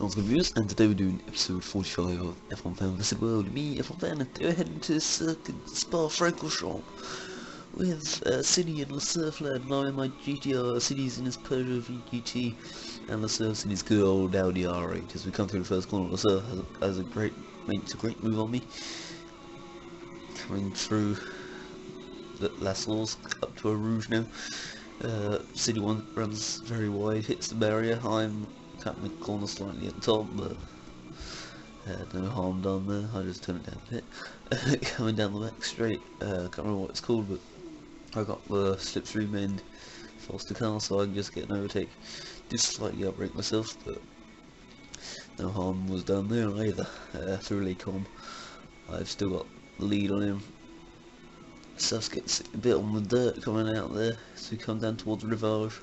What's good, viewers? And today we're doing episode 45 of F1 Fan vs World. Me, F1 Fan, and we're heading to Spa-Francorchamps with City and Surfland. Now in my GTR, City's in his Peugeot VGT, and Surf's in his good old Audi R8. As we come through the first corner, Surf makes a great move on me. Coming through the Lascaux up to a Rouge now. City one runs very wide, hits the barrier. I'm cutting the corner slightly at the top, but no harm done there. I just turned it down a bit. Coming down the back straight, can't remember what it's called, but I got the slipstream end faster car, so I can just get an overtake. Did slightly outbrake myself, but no harm was done there either. Through Lacom, I've still got the lead on him. Sus gets a bit on the dirt coming out there, so we come down towards Rivage.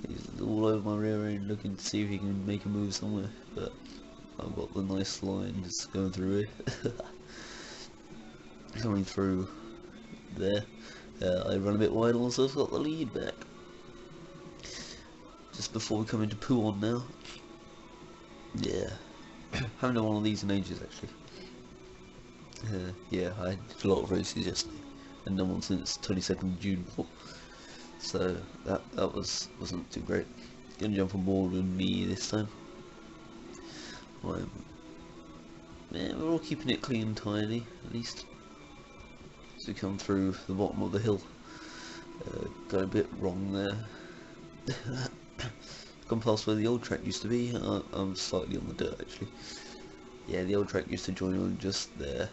He's all over my rear end looking to see if he can make a move somewhere, but I've got the nice line just going through here. Coming through there, I run a bit wide also, I've got the lead back. Just before we come into Pouon now. Yeah, haven't done one of these in ages actually. Yeah, I did a lot of races yesterday, and done one since 22nd of June. So that wasn't too great. Gonna jump on board with me this time. Yeah, we're all keeping it clean and tidy, at least. As we come through the bottom of the hill, got a bit wrong there. Gone past where the old track used to be. I'm slightly on the dirt actually. Yeah, the old track used to join on just there,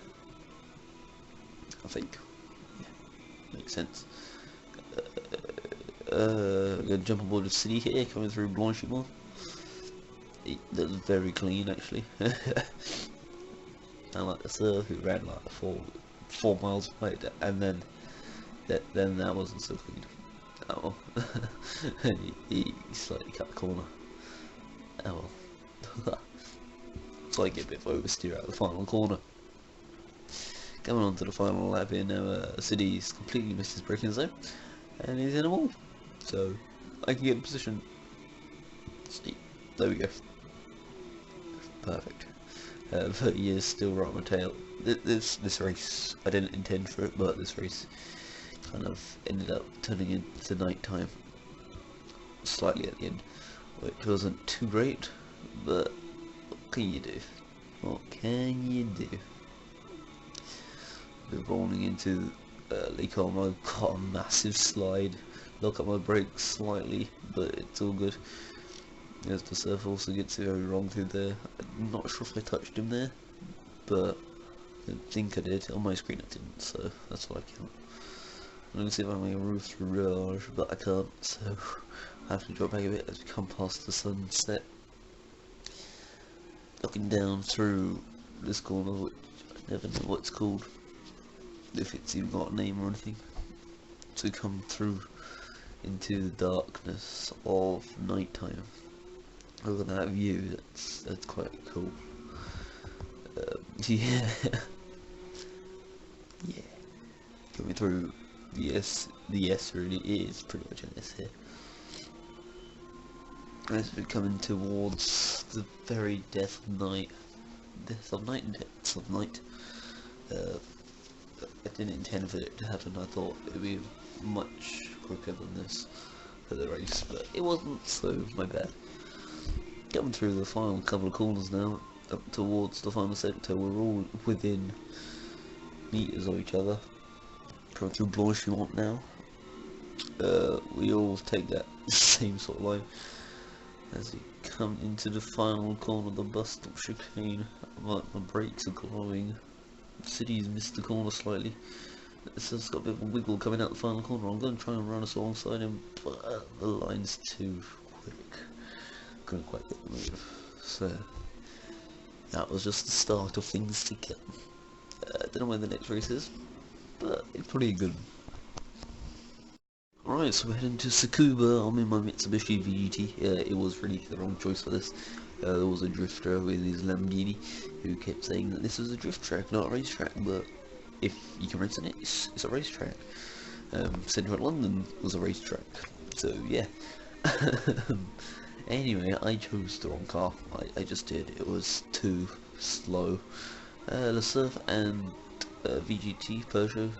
I think. Yeah, makes sense. Gonna jump on board the City here, coming through Blanchimont. That was very clean actually. I like the Surf, who ran like four miles wide, and then that wasn't so clean. Oh well. he slightly cut the corner. Oh well. So I get a bit of oversteer out of the final corner. Coming on to the final lap here now, City's completely missed his braking zone, and he's in a wall. So I can get in position. See, there we go. Perfect. But he is still right on my tail. This race, I didn't intend for it, but this race kind of ended up turning into night time slightly at the end, which wasn't too great. But what can you do? What can you do? We're rolling into Lacom. I've got a massive slide. Lock up my brakes slightly, but it's all good. As the Surf also gets it very wrong through there. I'm not sure if I touched him there, but I think I did. On my screen I didn't, so that's what I count. I'm gonna see if I can make a roof through Rivage, but I can't, so I have to drop back a bit as we come past the sunset. Looking down through this corner, which I never know what it's called, if it's even got a name or anything. So we come through into the darkness of night time. Look at that view, that's quite cool. Yeah. Yeah. Coming through the S really is pretty much an S here. As we're coming towards the very depths of night. I didn't intend for it to happen. I thought it would be much quicker than this for the race, but it wasn't, so my bad. Coming through the final couple of corners now, up towards the final sector. We're all within meters of each other. Coming through Blanchimont now. We all take that same sort of line as we come into the final corner of the bus stop chicane. My brakes are glowing. City's missed the corner slightly. So it's got a bit of a wiggle coming out the final corner. I'm going to try and run us alongside him, but the line's too quick. Couldn't quite get the move. So that was just the start of things to come. Don't know when the next race is, but it's pretty good. Alright, so we're heading to Tsukuba. I'm in my Mitsubishi VGT. It was really the wrong choice for this. There was a drifter with his Lamborghini who kept saying that this was a drift track, not a racetrack, but if you can race on it, it's a racetrack. Central London was a racetrack, so yeah. Anyway, I chose the wrong car. I just did. It was too slow. The Surf and VGT Peugeot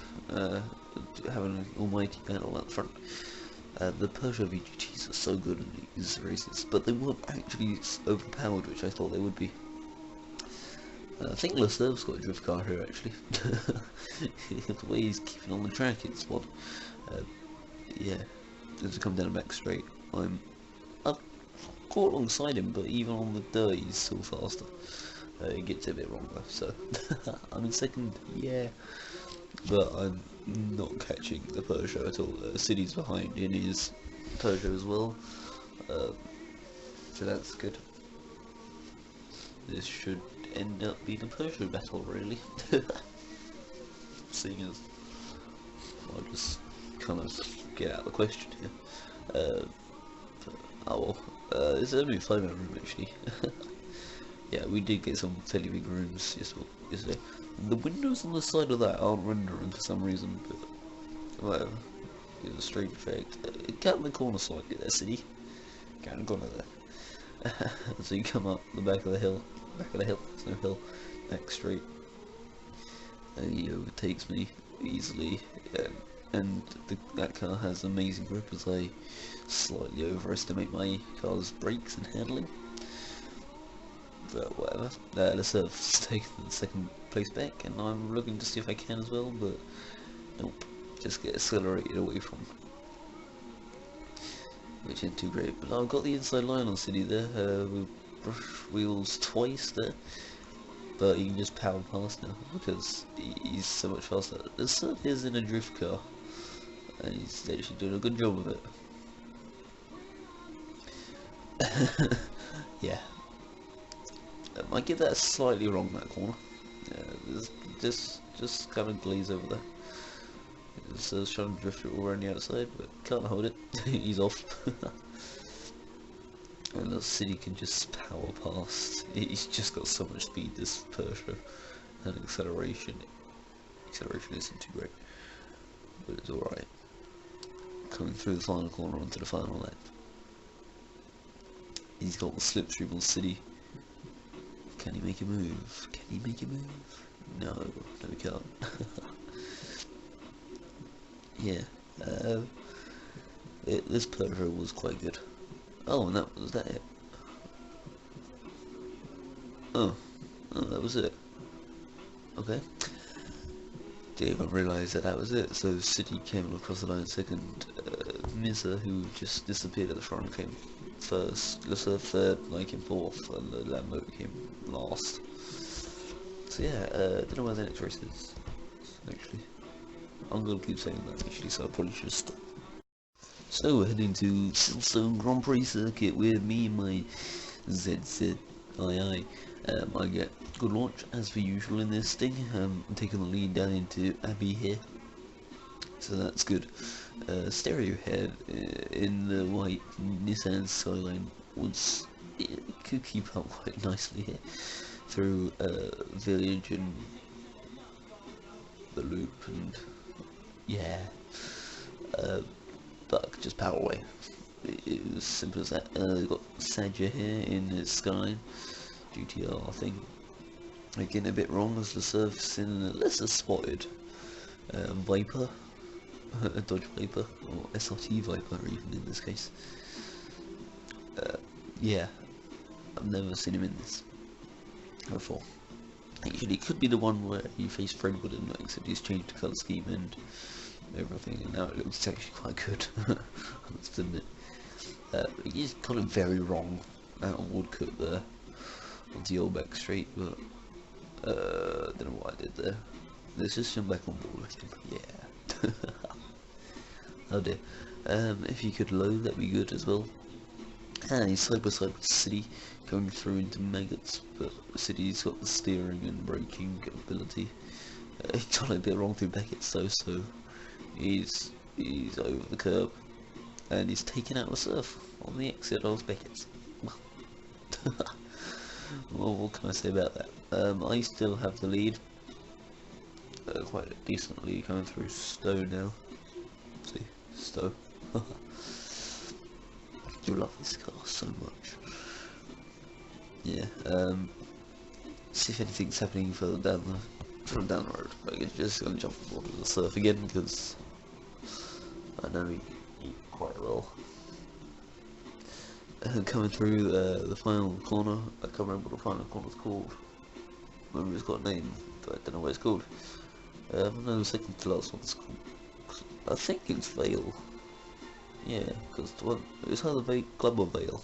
having an almighty battle up front. The Peugeot VGTs are so good in these races, but they weren't actually overpowered, which I thought they would be. I think Leclerc's got a drift car here actually. The way he's keeping on the track, it's what. Yeah, as I come down the back straight, I've caught alongside him, but even on the dirt, he's still faster. It gets a bit wrong though, so I'm in second, yeah, but I'm not catching the Peugeot at all. City's behind in his Peugeot as well, so that's good. This should end up being a Peugeot battle, really. Seeing as I'll just kind of get out of the question here. But, oh well, it's only a 5-hour room actually. Yeah, we did get some fairly big rooms yesterday. The windows on the side of that aren't rendering for some reason, but whatever. It's a strange effect. Get in the corner slightly there, City. Get in the corner there. So you come up the back of the hill. There's no hill. Back straight. And he overtakes me easily. And that car has amazing grip as I slightly overestimate my car's brakes and handling. But whatever. Let's take the second place back, and I'm looking to see if I can as well, but nope. Just get accelerated away from, which isn't too great. But I've got the inside line on City there. We brush wheels twice there, but you can just power past now because he's so much faster. The Surf is in a drift car, and he's actually doing a good job of it. Yeah. I give that slightly wrong, that corner. Yeah, just kind of glaze over there. So trying to drift it all around the outside, but can't hold it. He's off. And the City can just power past. He's just got so much speed, this Peugeot, and acceleration. Acceleration isn't too great, but it's alright. Coming through the final corner onto the final lap. He's got the slipstream on City. Can he make a move? Can he make a move? No, he can't. Yeah, this Peugeot was quite good. Oh, and was that it? Oh, that was it. Okay. Didn't even realise that was it. So City came across the line second. Mizza, who just disappeared at the front, came first. Leclerc third, I came fourth, and the Lambo came last. So yeah, don't know where the next race is, actually. I'm gonna keep saying that actually, so I probably should stop. So we're heading to Silverstone Grand Prix circuit with me and my ZZII. I get good launch as per usual in this thing. I'm taking the lead down into Abbey here, so that's good. Stereo head in the white Nissan Skyline it could keep up quite nicely here through Village and the Loop, and yeah, but just power away. It was simple as that. Got Sadja here in his Skyline GTR thing. Again, a bit wrong as the surface in a lesser spotted Viper, a Dodge Viper, or SRT Viper even in this case. Yeah, I've never seen him in this before. Actually, it could be the one where he faced Fredwood and except he's changed the colour scheme and everything, and now it looks actually quite good. I must admit. He's got it very wrong out on Woodcote there on the old back straight, but don't know what I did there. Let's just jump back on board with him. Yeah. Oh dear. If you could load, that'd be good as well. And he's side by side with City, going through into maggots, but City's got the steering and braking ability. He got it a bit wrong through Beckett's though, so he's over the curb, and he's taken out the Surf on the exit of Beckett's. Well, what can I say about that? I still have the lead, quite decently coming through Stowe now. See, Stowe. do love this car so much. Yeah, see if anything's happening further down the road. I'm just gonna jump on board with the surf again because I know he quite well. Coming through the final corner, I can't remember what the final corner's called. I remember it's got a name, but I don't know what it's called. I know the second to last one's called. I think it's Vale. Yeah, because it's either Vale Club or Vale.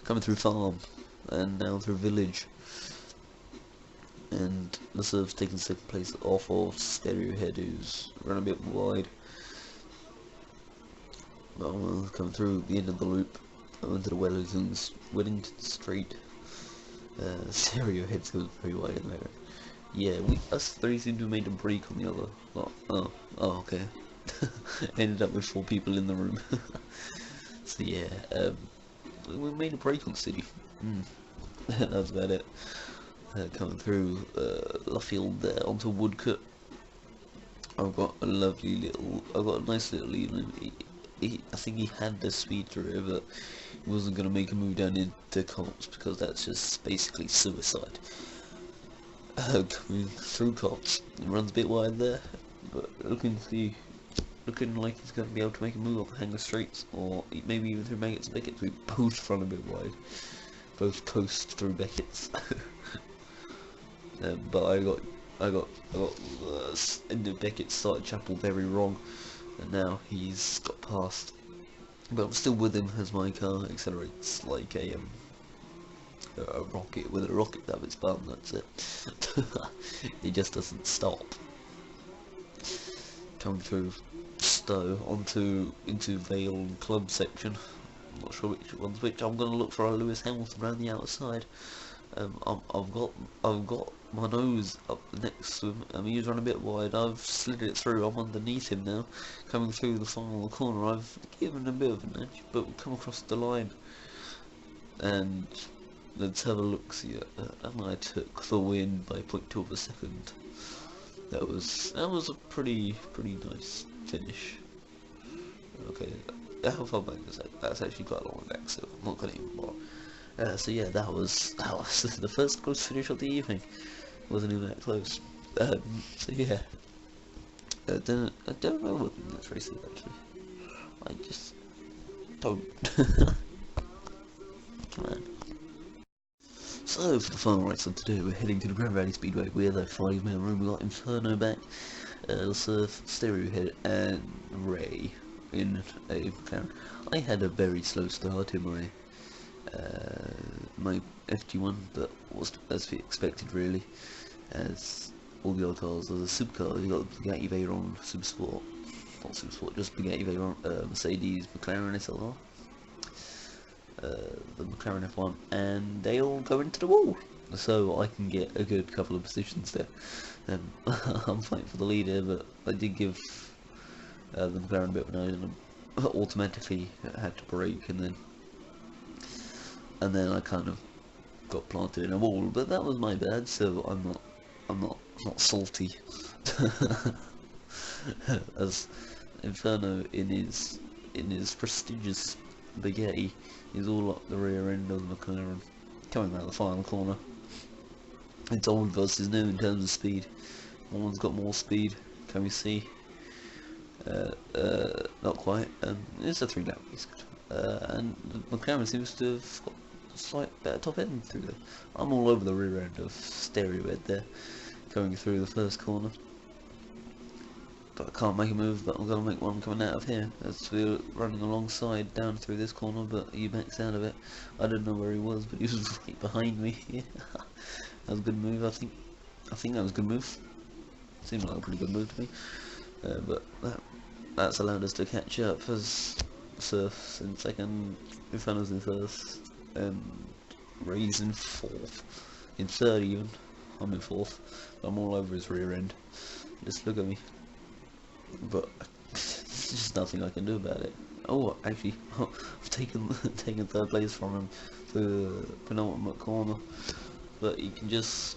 Coming through farm and now through village. And the surf's taking second place off of Stereo Head, who's run a bit wide. But I'm coming through the end of the loop. I went to the Wellington Street. Stereo Head's going very wide in there. Yeah, us three seem to have made a break on the other lot. Oh, okay. Ended up with 4 people in the room. So yeah, we made a break on City. That's about it. Coming through Luffield there onto Woodcut. I've got a nice little lead. I think he had the speed through it, but he wasn't going to make a move down into Cops because that's just basically suicide. Coming through Cops, it runs a bit wide there, but looking like he's going to be able to make a move up the Hanger Straits, or maybe even through Maggots and Beckett's. We both run a bit wide, both coast through Beckett's. But I got end of Beckett's started Chapel very wrong, and now he's got past. But I'm still with him as my car accelerates like a rocket, with a rocket up its bum. That's it. It just doesn't stop. Coming through Stowe into Vale Club section. I'm not sure which one's which. I'm gonna look for a Lewis Hamilton around the outside. I've got my nose up next to him. He's run a bit wide. I've slid it through. I'm underneath him now. Coming through the final corner, I've given a bit of an edge, but we come across the line. And let's have a look. See, and I took the win by 0.2 of a second. That was a pretty nice finish. Okay, how far back is that? That's actually quite a long back, so I'm not gonna even bother. So yeah, that was the first close finish of the evening. Wasn't even that close. So yeah, I don't know what the next race is actually. I just don't. Come on. So for the final race of today, we're heading to the Grand Valley Speedway with a 5-man room. We got Inferno back, Surf, Stereo Head, and Ray in a McLaren. I had a very slow start in my FG1, but was as we expected really, as all the other cars. There's a supercar. You got the Bugatti Veyron Supersport, not Supersport, just Bugatti Veyron, Mercedes, McLaren SLR, the McLaren F1, and they all go into the wall, so I can get a good couple of positions there. I'm fighting for the lead here, but I did give the McLaren a bit of a nose, and automatically had to brake, and then I kind of got planted in a wall. But that was my bad, so I'm not salty. As Inferno in his prestigious Bugatti is all up the rear end of the McLaren. Coming around the final corner, it's old versus new in terms of speed. One's got more speed. Can we see? Not quite. It's a 3-lap race, and the McLaren seems to have got a slight better top end through there. I'm all over the rear end of Stereo Head there, going through the first corner. But I can't make a move, but I'm going to make one coming out of here, as we're running alongside down through this corner, but he backs out of it. I don't know where he was, but he was right behind me. That was a good move, I think that was a good move. Seemed like a pretty good move to me. But that's allowed us to catch up, as Surf's in second, Inferno's in first, and Ray's in fourth. In third even. I'm in fourth. I'm all over his rear end. Just look at me. But there's just nothing I can do about it. Oh, actually, I've taken third place from him to the penultimate corner. But you can just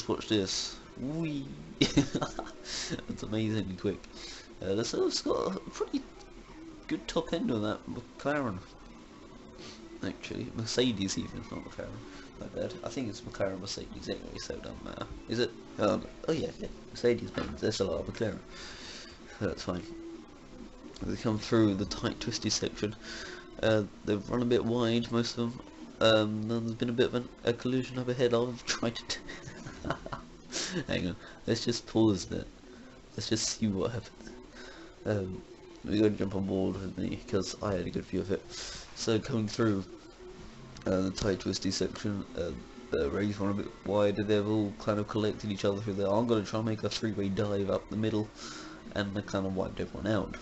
watch this. Whee! That's amazingly quick. The Surf's got a pretty good top end on that McLaren. actually. Mercedes even, not McLaren. My bad. I think it's McLaren Mercedes anyway, so it doesn't matter. Is it? Oh yeah, Mercedes Benz, there's a lot of McLaren. So that's fine. They come through the tight twisty section. They've run a bit wide, most of them. Then there's been a bit of a collision up ahead. I've tried to hang on, let's just pause that. Let's just see what happens. We're going to jump on board with me because I had a good view of it. So coming through the tight twisty section, the race went a bit wider. They've all kind of collected each other through there. I'm going to try and make a three-way dive up the middle, and I kind of wiped everyone out.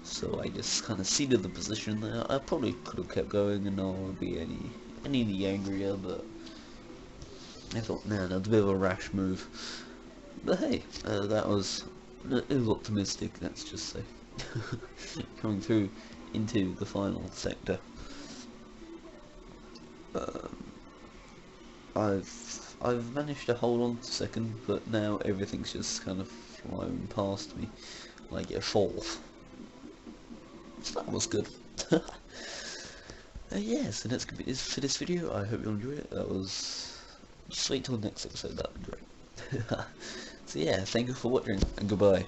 So I just kind of ceded the position there. I probably could have kept going and no one would be any the angrier, but I thought, nah, that's a bit of a rash move. But hey, it was optimistic, let's just say. Coming through into the final sector. I've managed to hold on to second, but now everything's just kind of flown past me like a fourth. So that was good. Yeah, so that's gonna be it for this video. I hope you enjoyed it. That was, just wait till the next episode, that'd be great. So yeah, thank you for watching and goodbye.